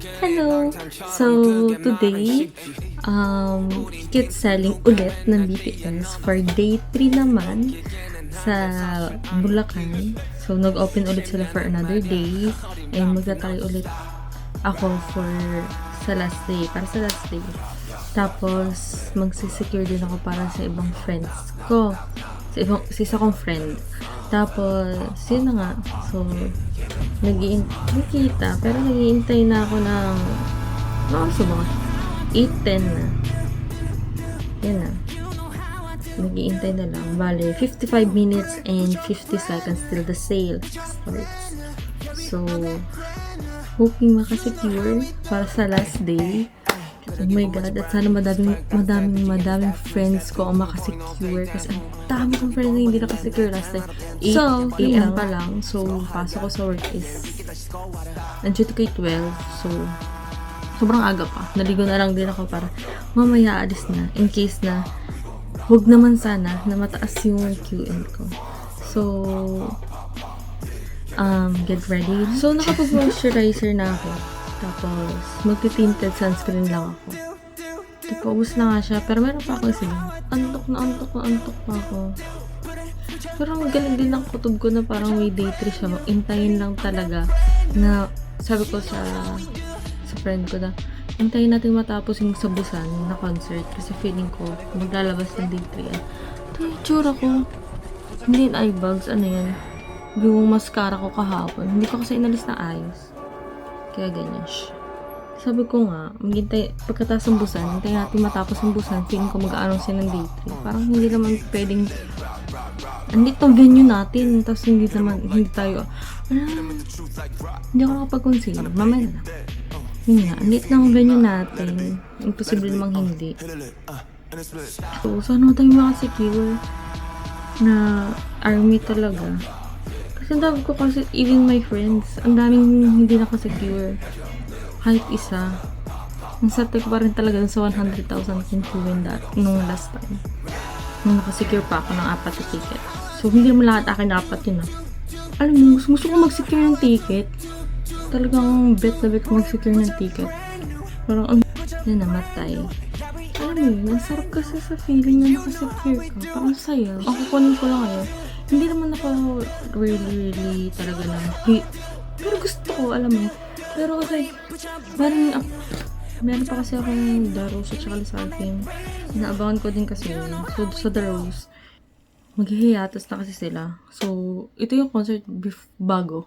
Hello! So, today, ticket selling ulit ng BTS for day 3 naman sa Bulacan. So, nag-open ulit sila for another day. And magta-try ulit ako sa last day, para sa last day. Tapos, magsisecure din ako para sa ibang friends ko. Sa isa kong friend. Tapos, yun na nga. So, nakita, pero nag-iintay na ako ng, ano ba? 8:10 na. Yan na. Nag-iintay na lang. Bale, 55 minutes and 50 seconds till the sale starts. So, hoping makasecure para sa last day. Oh my God, at sana madaming friends ko ang makasecure kasi ang dami kong friends na hindi nakasecure last time. 8 AM pa lang. So, pasok ko sa work is nandiyo kay 12. So, sobrang aga pa. Naligo na lang din ako para mamaya alis na. In case na huwag naman sana na mataas yung QM ko. So, get ready. So, nakapag-moisturizer na ako. Tapos, magti-tinted sunscreen lang ako. Paubos na nga siya. Pero meron pa ako sige. Antok pa ako. Pero ang galing din ng kutob ko na parang may day 3 siya. Intayin lang talaga na sabi ko sa friend ko na intayin natin matapos yung sa Busan na concert. Kasi feeling ko maglalabas ng day 3 yan. Ito yung tsura ko. Hindi yung eye bags. Ano yan? Yung mascara ko kahapon. Hindi ko kasi inalis na ayos. Kaya ganyan siya. Sabi ko nga, pagkatapos ng Busan, hintayin natin matapos ng Busan, feeling ko mag-aanong sila ng day 3. Parang hindi naman pwedeng, andito ang venue natin, tapos hindi tayo, hindi ako nakapag-consider, mamaya na. Yun nga, andito na ang venue natin, imposible namang hindi. So, sana tayo makasecure na army talaga. Kasi dami ko kasi, even my friends, ang daming hindi nakasecure. Kahit isa. Nasarte ko pa rin talaga sa 100,000 kinkuwin nung last time. Nung nakasecure pa ako ng 4 na ticket. So, hindi naman lahat akin 4 yun ah. Alam mo, gusto ko mag-secure ng ticket. Talagang bet ko mag-secure ng ticket. Parang ang namatay. Alam mo yun, ang sarap kasi sa feeling na nakasecure ka. Parang saya. Ako kunin ko lang ngayon. Hindi naman ako really talaga na pero gusto ko, alam mo. Pero kasi meron pa kasi akong The Rose at saka Lizarfin. Inaabangan ko din kasi yun. So, sa The Rose, maghihiatas na kasi sila. So, ito yung concert bago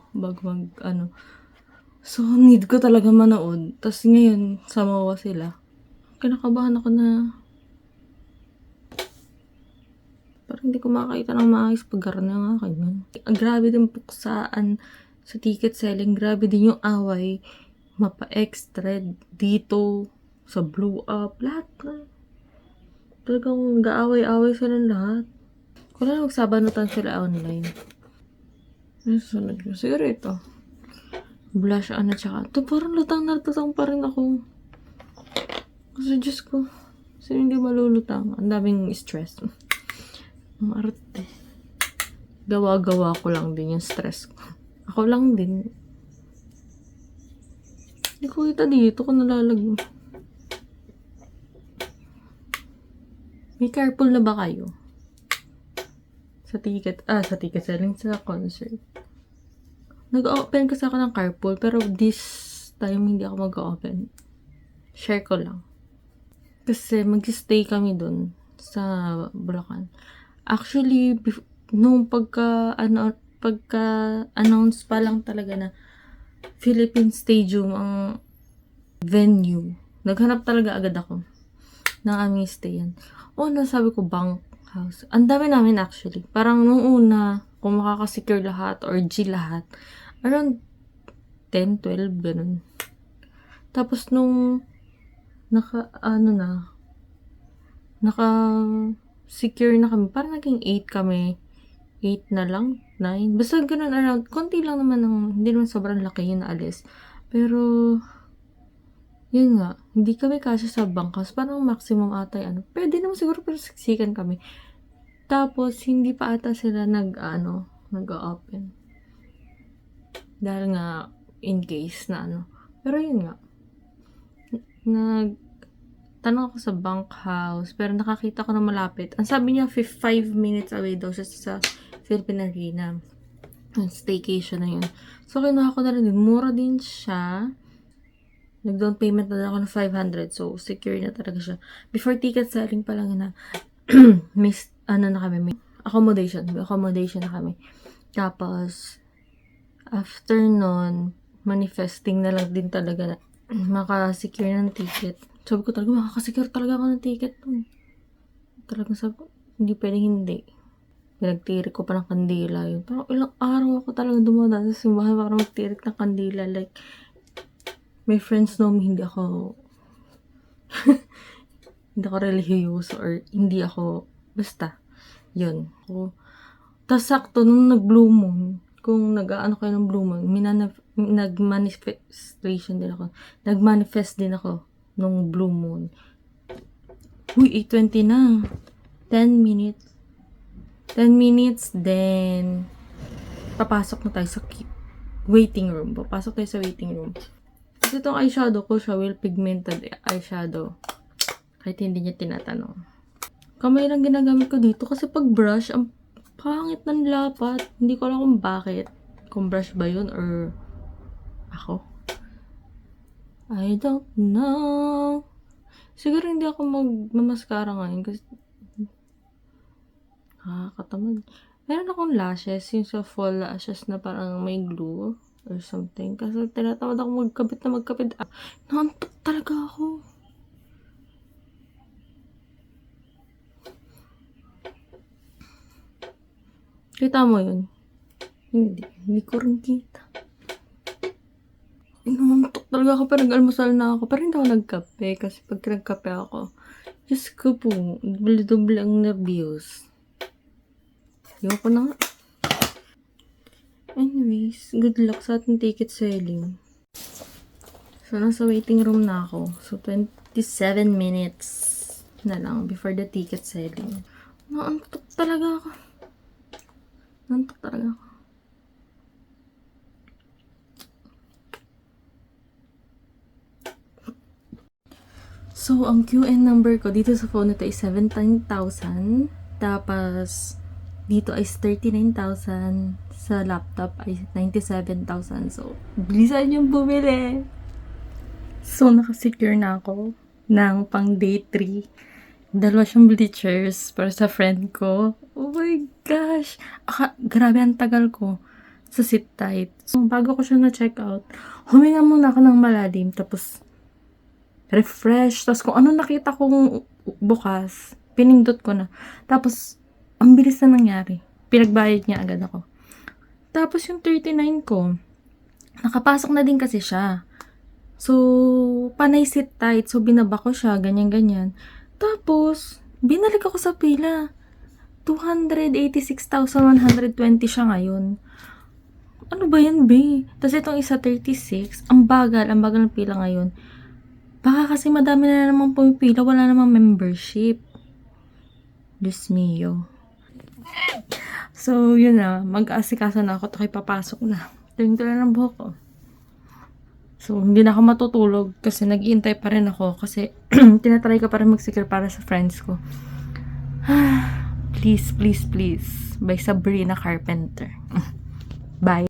So, need ko talaga manood. Tapos ngayon, samawa sila. Kinakabahan ako na parang hindi ko makakita ng maayos pagkarna nga ganyan. Grabe din puksaan sa ticket selling. Grabe din yung away. Mapa-extra dito sa Blue Up. Lahat na. Talagang gaaway-away sila lahat. Kung na magsabanutan sila online. Sunod ko. Siguro ito. Blush on at saka. Ito parang lutang pa rin ako. Kasi Diyos ko. Kasi hindi malulutang. Ang daming stress. Marte. Gawa-gawa ko lang din yung stress ko. Ako lang din. Hindi ko kita dito kung nalalagay. May carpool na ba kayo? Sa ticket selling sa concert. Nag-open kasi ako ng carpool pero this time hindi ako mag-open. Share ko lang. Kasi mag-stay kami dun sa Bulacan. Actually, nung pagka-announce pa lang talaga na Philippine Stadium ang venue, naghanap talaga agad ako ng aming stayan. Sabi ko bunk house. Ang dami namin actually. Parang nung una, kung makakasecure lahat or G lahat, around 10, 12, ganun. Tapos nung secure na kami. Parang naging 8 kami. 8 na lang. 9. Basta ganun around. Konti lang naman hindi naman sobrang laki yung naalis. Pero, yun nga. Hindi kami kasi sa bangkas. Parang maximum ata pwede naman siguro pero siksikan kami. Tapos, hindi pa ata sila nag-open. Dahil nga, in case na Pero yun nga. tanong ako sa bunkhouse, pero nakakita ko na malapit. Ang sabi niya, 5 minutes away daw siya sa Philippine Arena. Staycation na yun. So, kinuha ko na rin din. Mura din siya. Nag-down payment na ako ng 500. So, secure na talaga siya. Before ticket selling pa lang na, may, may accommodation. May accommodation na kami. Tapos, after nun, manifesting na lang din talaga na makasecure ng ticket. Sabi ko talaga, makakasecure talaga ako ng ticket. Talagang sabi ko, hindi pwedeng hindi. Pinagtirik ko pa ng kandila yun. Parang ilang araw ako talaga dumadaan sa simbahan para magtirik ng kandila. Like, my friends know me, hindi ako hindi ako religious or hindi ako, basta, yun. Tapos sakto, nung nag-blue moon, kung nag-ano kayo ng blue moon, nag-manifestation din ako. Nag-manifest din ako nung blue moon. Uy, 8:20 na. 10 minutes. 10 minutes, then papasok na tayo sa waiting room. Papasok tayo sa waiting room. Kasi itong eyeshadow ko siya, well pigmented eyeshadow. Kahit hindi niya tinatanong. Kamay lang ginagamit ko dito kasi pag brush, ang pangit ng lapat. Hindi ko alam kung bakit. Kung brush ba yun or ako. I don't know. Siguro hindi ako magmamaskara ngayon kasi katamad. Meron akong lashes, yung sa fall lashes na parang may glue or something. Kasi tinatamad ako magkabit. Naantok talaga ako. Kita mo yun? Hindi ko rin kita. Naantok talaga ako, pero nag-almusal na ako. Pero hindi ako nagkape kasi pag nagkape ako, Diyos ko po, doble ang nervyos. Ayoko na nga. Anyways, good luck sa ating ticket selling. So, nasa waiting room na ako. So, 27 minutes na lang before the ticket selling. Naantok talaga ako. So, ang QN number ko dito sa phone nito is 17,000. Tapos, dito is 39,000. Sa laptop ay 97,000. So, bilisan yung bumili. So, nakasecure na ako ng pang day 3. Dalawa siyang bleachers para sa friend ko. Oh my gosh! Grabe ang tagal ko sa sit tight. So, bago ko siya na-check out, huminga muna ako ng malalim. Tapos, refresh. Tapos, kung ano nakita kong bukas, pinindot ko na. Tapos, ang bilis na nangyari. Pinagbayad niya agad ako. Tapos, yung 39 ko, nakapasok na din kasi siya. So, panay sit tight. So, binaba ko siya, ganyan-ganyan. Tapos, binalik ako sa pila. 286,120 siya ngayon. Ano ba yan, be? Tapos itong isa 36. Ang bagal ng pila ngayon. Baka kasi madami na naman pumipila, wala namang membership. Diyos mio. So, yun na. Mag-aasikaso na ako. Ito papasok na. Tingin ko na ng buhok ko. So, hindi na ako matutulog kasi nag-iintay pa rin ako kasi tinatry ko pa rin mag-secure para sa friends ko. Please, please, please. By Sabrina Carpenter. Bye.